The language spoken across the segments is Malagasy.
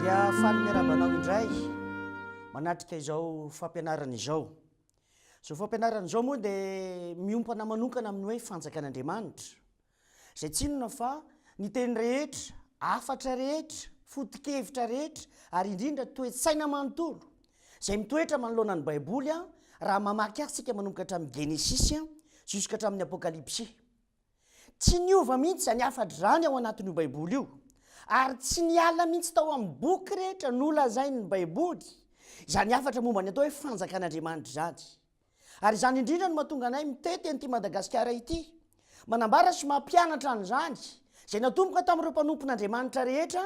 dia faly miarabanao indray manatrika izao fampianarana izao. So fampianarana izao moa dia miompana manokana amin'ny hoe fanjakan'Andriamanitra. Izay tsinona fa ny teny rehetra, afatra rehetra, foto-kevitra rehetra ary indrindra toe-tsaina manontolo izay mitoetra manoloana ny Baiboly raha mamaky azy tsika manomboka hatramin'ny Genesis juska hatramin'ny Apokalipsy. Tsy niova mihitsy izany afatra izany ao anatin'io Baiboly io. Ary tsy niala mihitsy tao amin'ny boky rehetra nolazainy ny Baiboly izany afatra momba ny atao hoe fanjakan'Andriamanitra izany. Ary izany indrindra no mahatonga anay mitety an'ity Madagasikara ity, manambara sy mampianatra an'izany izay natomboka tamin'ireo mpanompon'Andriamanitra rehetra,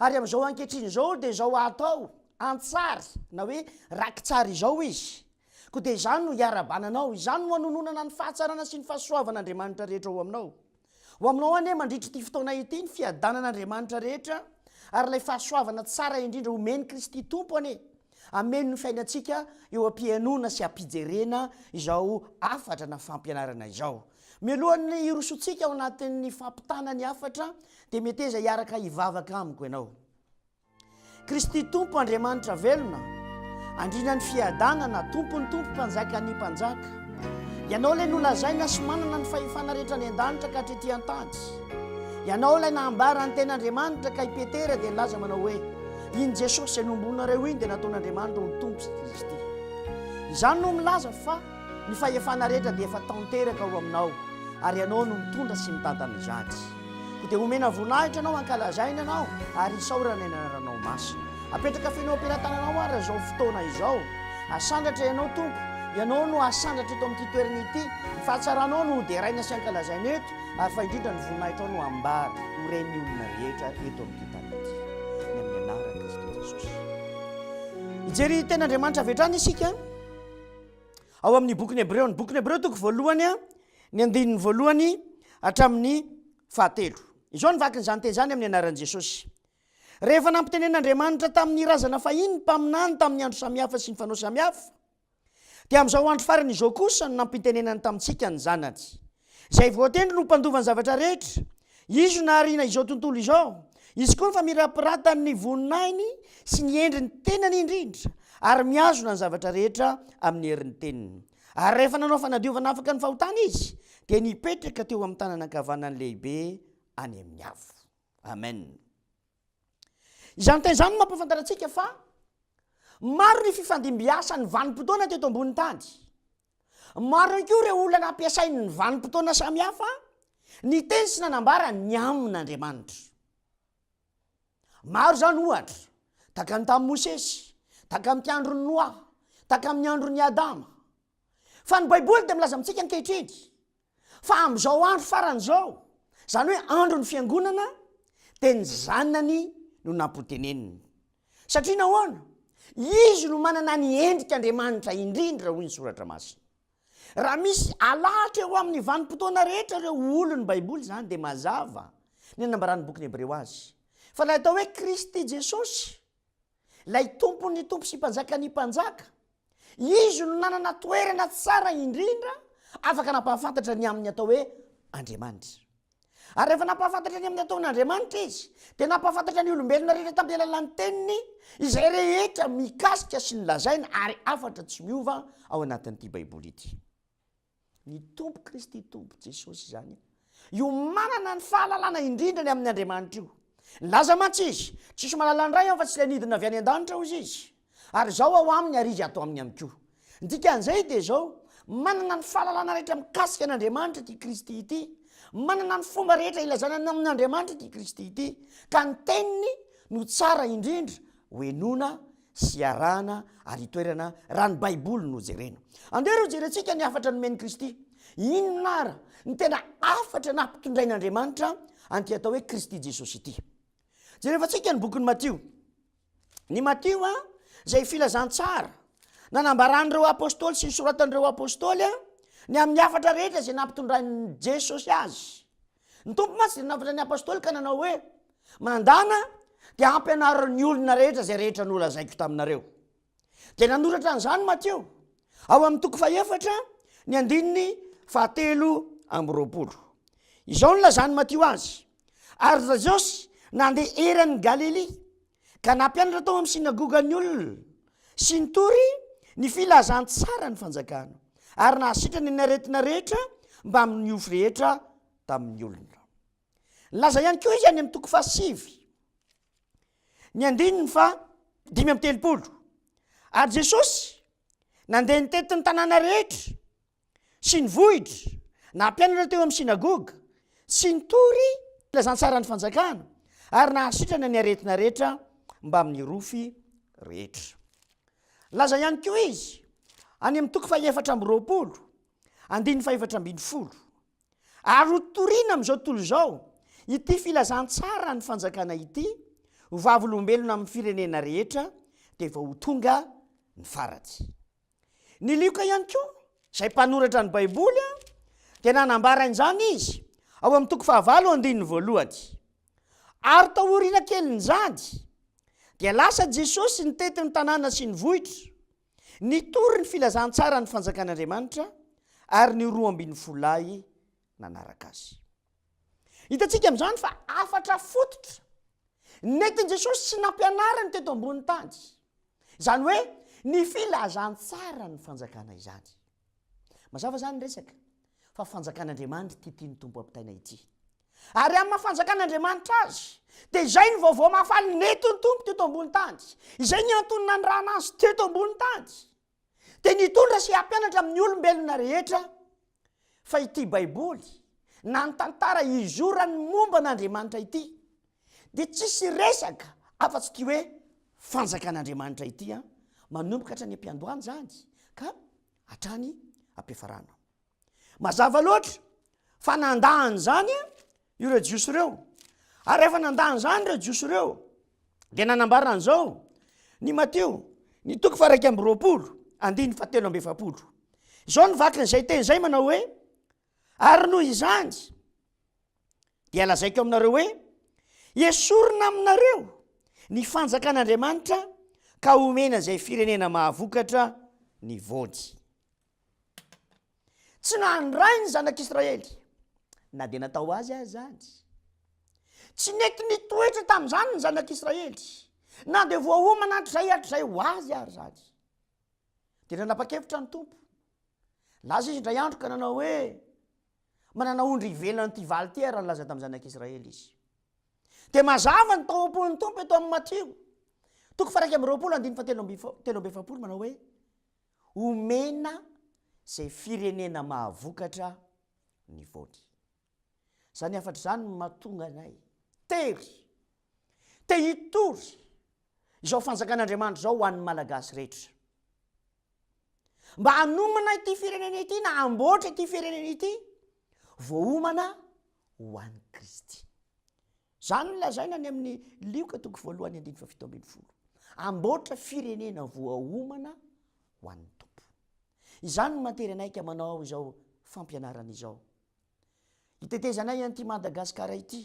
ary amin'izao ankehitriny izao dia izao atao antsary na hoe rakitsary izao izy. Koa dia izany no hiarabananao, izany no hanononana ny fahatsarana sy ny fahasoavan'Andriamanitra rehetra ao aminao. Ho aminao anie mandritra ity fotoana ity ny fiadanan'Andriamanitra rehetra, ary ilay fahasoavana tsara indrindra omeny Kristy Tompo anie. Ameny ny fiainantsika eo am-pianona sy ampijerena izao afatra na fampianarana izao. Mialohan'ny irosontsika ao anatin'ny fampitana ny afatra dia mety eza hiaraka hivavaka amiko ianao. Kristy Tompo Andriamanitra velona, andrina ny fiadanana tompony tompo mpanjaka ny mpanjaka. Ianao ilay nolazaina sy manana ny fahefana rehetra ny an-danitra ka hatrety an-tany. Ianao ilay nahambara ny ten'Andriamanitra ka i Petera dia nilaza manao hoe iny Jesosy anombonareo iny dia nataon'Andriamanitra ho tompo sy Kristy. Izany no milaza fa ny fahefana rehetra dia efa tanteraka ao aminao, ary ianao no mitondra sy mitantana izany. Koa dia omena voninahitra anao ankalazaina anao ary isaorana eny anaranao masina. Apetraka fenao am-pelatananao ary izao fotoana izao. Asandatra ianao Tompo, ianao no asandatra eto amin'ity toerana ity. Ny fahatsaranao no deraina sy ankalazaina eto, ary fa indrindra ny voninahitra ao no ambara ho ren'ny olona rehetra eto amin'ity tany ity. Ny amin'ny anarana Kristy Jesosy. Ijery ten'Andriamanitra avy hatrany isika ao amin'ny bokin'ny Hebreo. Ny bokin'ny Hebreo toko voalohany ny andininy voalohany hatramin'ny 7. Izao nivakin'izany teny izany amin'ny anaran'i Jesosy. Rehefa nampitenen'Andriamanitra tamin'ny razana fahiny mpaminany tamin'ny andro samihafa sy ny fanao samihafa, dia amin'izao andro farany izao kosa no nampitenenany tamintsika ny zanany, izay voatendry no mpandovany zavatra rehetra. Izy naharina izao tontolo izao, izy koa fa mirapiratany ny voninainy sy ny endriny tenany indrindra, ary miazona ny zavatra rehetra amin'ny herin'ny teniny. Ary rehefa nanao fanadiovana afaka ny fahotana izy, dia nipetraka teo amin'ny tanana ankavanany lehibe any amin'ny avo. Amen. Izany teny izany no mampafantarantsika fa maro ny fifandimbiasa ny vanim-potoana teto ambony tany. Maro koa ireo olona nampiasainy ny vanim-potoana samihafa ny teny sy nanambara ny amin'Andriamanitra. Maro zany ohatra, taka ny tamin'i Mosesy, taka amin'ny andron'ny Noa, taka amin'ny andron'ny Adama. Fa ny Baiboly dia milaza amintsika ankehitriny fa amin'izao andro faran'izao, izany hoe andron'ny fiangonana, dia ny zanany no nampoteneniny. Satria nahoana? Izy no manana ny endrik'Andriamanitra indrindra hoy ny soratra masina. Raha misy alahatra eo amin'ny vanim-potoana rehetra ireo olon'ny Baiboly izany dia mazava ny anambaran'ny bokin'ny Hebreo azy. Fa ilay atao hoe Kristy Jesosy, ilay tompony tompo sy mpanjaka ny mpanjaka, izy no nanana toerana tsara indrindra afaka nampahafantatra ny amin'ny atao hoe Andriamanitra. Ary rehefa nampahafantatra ny amin'ny ataon'Andriamanitra izy, dia nampahafantatra ny olombelona rehetra tamin'ny alalan'ny teniny izay rehetra mikasika sy ny lazaina ary afatra tsy miova ao anatin'ity Baiboly ity. Ny tompo Kristy tompo Jesosy izany io manana ny fahalalana indrindra ny amin'ny Andriamanitra io. Laza mantsy izy, tsisy mahalala ndray fa tsy ilay nidina avy any an-danitra hozy izy, ary izao ao aminy ary izy atao aminy koa. Dikan'izay dia izao manana ny fahalalana rehetra mikasika an'Andriamanitra ity Kristy ity, manana ny fomba rehetra ilazana amin'Andriamanitra ity Kristy ity, ka ny teniny no tsara indrindra hoenona sy arahana ary toerana raha ny Baiboly no jerena. Andeha ro jerentsika ny afatra nomeny Kristy. Iny minara ny tena afatra nampitondrain'Andriamanitra anty atao hoe Kristy Jesosy ity. Jerefantsika ny bokin'ny Matio. Ny Matio izay filazantsara nanambaran'ireo apôstôly sy ny soratan'ireo apôstôly ny amin'ny afatra rehetra izay nampitondrain'ny Jesosy azy. Ny tompo mantsy dia nafatra ny apôstôly ka nanao hoe mandana dia ampianarao ny olona rehetra izay rehetra nolazaiko taminareo. Dia nanoratra an'izany Matio ao amin'ny toko 4 ny andininy 7:20. Izao no lazany Matio azy. Ary Jesosy nandeha eran'ny Galily ka nampianatra tao amin'ny sinagoga ny olona sy nitory ny filazantsara ny fanjakana ary nahasitrany ny aretina rehetra mba amin'ny ofo rehetra tamin'ny olona. Laza ihany koa izy any amin'ny toko fahasivy ny andininy fa 5:30 ary Jesosy nandeha nitety ny tanàna rehetra sy ny vohitra nampianatra teo amin'ny sinagoga sy nitory filazantsara ny fanjakana ary nahasitrana ny aretina rehetra mba amin'ny rofy rehetra. Laza ihany koa izy any amin'ny toko 4:20 andininy 4:10 ary hotoriana amin'izao tontolo izao ity filazantsara ny fanjakana ity ho vavolombelona amin'ny firenena rehetra dia vao ho tonga ny faratsy. Ny Lioka ihany koa izay mpanoratra ny baiboly dia nanambara an'izany izy ao amin'ny toko 9:1 ary taoriana kely ny jady dia lasa Jesosy nitety ny tanàna sy ny vohitra nitory ny filazantsara ny fanjakan'Andriamanitra ary ny 12 nanaraka azy. Hitantsika amin'izany fa afatra fototra nety Jesosy sy nampianarany teto ambony tany, izany hoe ny filazantsara ny fanjakana izany. Mazava zany resaka fa fanjakan'Andriamanitra ity tiany tompo ampitaina ity ary amin'ny mahafanjakan'Andriamanitra azy dia izay ny vaovao mahafaly neto ny tompo teto ambony tany, izay ny antonona ny rana azy teto ambony tany dia nitondra sy hampianatra amin'ny olombelona rehetra fa ity baiboly na ny tantara izorany momba an'Andriamanitra ity dia tsisy resaka afa-tsy ty hoe fanjakan'Andriamanitra ity manomboka hatrany ampiandohany zany ka hatrany ampiafarana. Mazava loatra fa nandahany zany ireo jiosy ireo ary rehefa nandahany zany ireo jiosy ireo dia nanambarana an'izao ny Mateo ny toko 1:20 andiny 7:70 izao ny vakiny izay teny izay manao hoe ary noho izany dia lazaiko aminareo hoe esorina aminareo ny fanjakan'Andriamanitra ka omena izay firenena mahavokatra ny vody. Tsy nandray ny zanak'Israely na dia natao azy zany, tsy nety nitoetra tamin'izany ny zanak'Israely na dia voahomana hatrizay ho azy ary zany dia nanapa-kevitra ny tompo. Laza izy indray andro ka nanao hoe manana ondry ivelany ty valy ty raha nalaza tamin'ny zanak'Israely izy. Dia mazava ny taom-pon'ny tompo eto amin'ny Mateo toko 1:20 andiny 7:70 manao hoe omena izay firenena mahavokatra ny vody. Zany afatra zany mahatonga anay tery te hitory izao fanjakan'Andriamanitra izao ho an'ny malagasy rehetra mba hanomana ity firenena ity na amboatra ity firenena ity voahomana ho an'ny Kristy. Zany lazaina any amin'ny Lioka toko 1:7 amboatra firenena voahomana ho an'ny tompo. Izany no matery anayka manao izao fampianarana izao. Hitetezanay an'ity Madagasikara ity,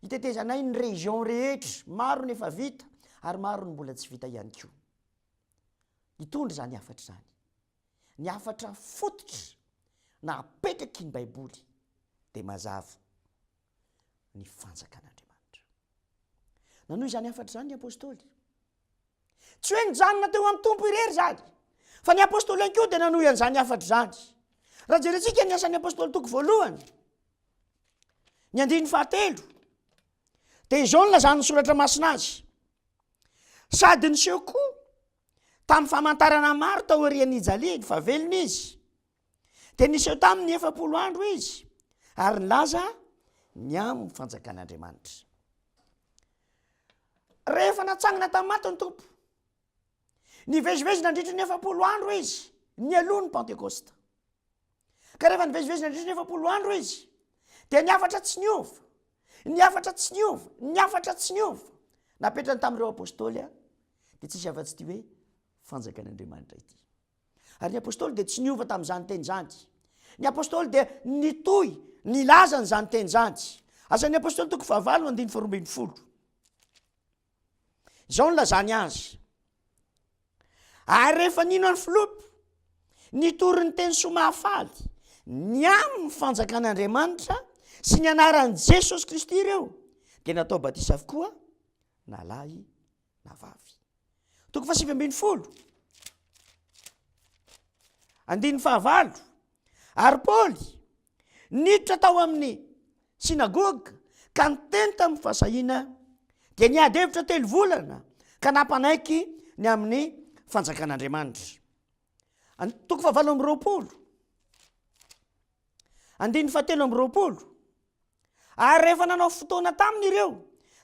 hitetezanay ny région rehetra, maro ny efa vita ary maro ny mbola tsy vita ihany koa. Hitondra zany afatra zany, ny afatra fototra na apetraky ny baiboly dia mazava ny fanjakan'Andriamanitra. Nanohy izany afatra zany ny apôstôly, tsy hoe nijanona teo amin'ny tompo irery zany fa ny apôstôly ihany koa dia nanohy an'izany afatra zany. Raha jerentsika ny asan'ny apôstôly toko 1 ny andiny 7 dia izao ny lazany soratra masina azy sady niseho koa tamin'ny famantarana maro tao aorian'ny Ijalia fa velona izy dia niseho tamin'ny 70 andro izy ary nilaza ny amin'ny fanjakan'Andriamanitra. Rehefa natsangana tamin'ny maty ny tompo nivezivezy nandritra ny 70 andro izy ny aloha ny Pentekosta ka rehefa nivezivezy nandritra ny 70 andro izy dia niafatra tsy niova, niafatra tsy niova, niafatra tsy niova napetrany tamin'ireo apôstôly dia tsisy afa-tsy ty hoe fanjakan'Andriamanitra ity. Ary ny apôstôly dia tsy niova tamin'izany teny zany, ny apôstôly dia nitohy nilaza n'izany teny zany. Asan'ny apôstôly toko 9:12 izao nilazany azy ary rehefa nino ny filopy nitory ny teny soa mahafaly ny amin'ny fanjakan'Andriamanitra sy ny anaran'i Jesosy Kristy ireo dia natao batisa avokoa na lahy na vavy. Toko 7 andiny fahavalo ary Paoly niditra tao amin'ny sinagoga ka niteny tamin'ny fahasahina dia niady hevitra 3 volana ka nampanaiky ny amin'ny fanjakan'Andriamanitra. Toko 7 andiny 7 ary rehefa nanao fotoana tamin'ireo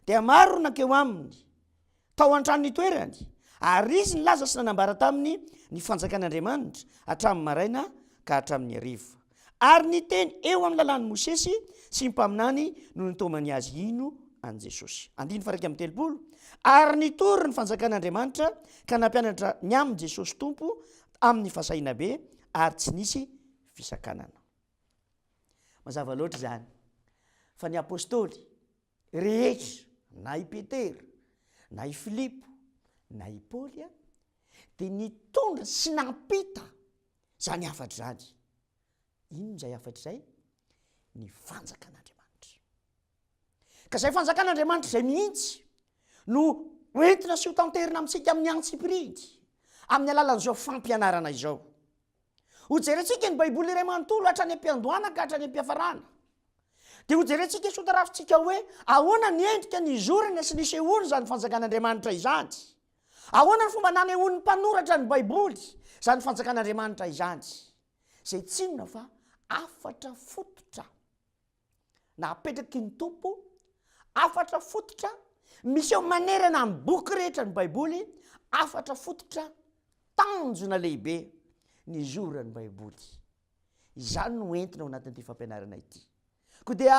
dia maro nakeo aminy tao an-trano nitoerany ary izy nilaza sy nanambara taminy ny fanjakan'Andriamanitra hatramin'ny maraina ka hatramin'ny hariva ary niteny eo amin'ny lalan'ny Mosesy sy ny mpaminany no nitomany azy ino an Jesosy. Andiny 1:30 ary nitory ny fanjakan'Andriamanitra ka nampianatra ny amin' Jesosy tompo amin'ny fahasahina be ary tsy nisy fisakanana. Mazava loatra zany fa ny apôstôly rehetra na i Petera na i Filipo na i Paoly dia nitondra sy nampita zany hafatra zany. Ino izay hafatra izay? Ny fanjakan'Andriamanitra. Ka izay fanjakan'Andriamanitra izay mihitsy no hoentina sy ho tanterina amintsika amin'ny antsipirindy amin'ny alalan'izao fampianarana izao. Ho jerentsika ny baiboly iray manontolo hatrany am-piandohana ka hatrany am-piafarana. Dia ho jerentsika sy ho tarafintsika hoe ahoana ny endrika ny zorana sy ny sehoany zany fanjakan'Andriamanitra izany. Ahoana ny fomba nanehoan'ny mpanoratra ny baiboly zany fanjakan'Andriamanitra izany. Izay tsy inona fa afatra fototra na apetraky ny tompo, afatra fototra misy eo manerana amin'ny boky rehetra ny baiboly, afatra fototra tanjona lehibe ny zoran'ny baiboly. Izany no entina ao anatin'ity fampianarana ity. Koa dia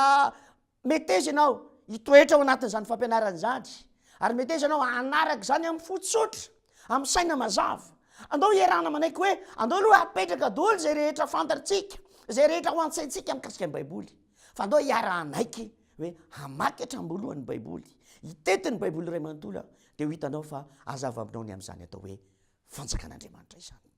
mety izy ianao hitoetra ao anatin'izany fampianarana izany ary mety izy ianao hanaraka izany amin'ny fotsotra, amin'ny saina mazava. Andao iarahana manaiky hoe andao aloha apetraka daholo zay rehetra fantatsika, zay rehetra ho antsaintsika mikasika ny baiboly. Fa andao iarahanaiky hoe hamaky hatrambolohany baiboly, hitety ny baiboly iray manontolo dia ho hitanao fa hazava aminao ny amin'izany atao hoe fanjakan'Andriamanitra izany.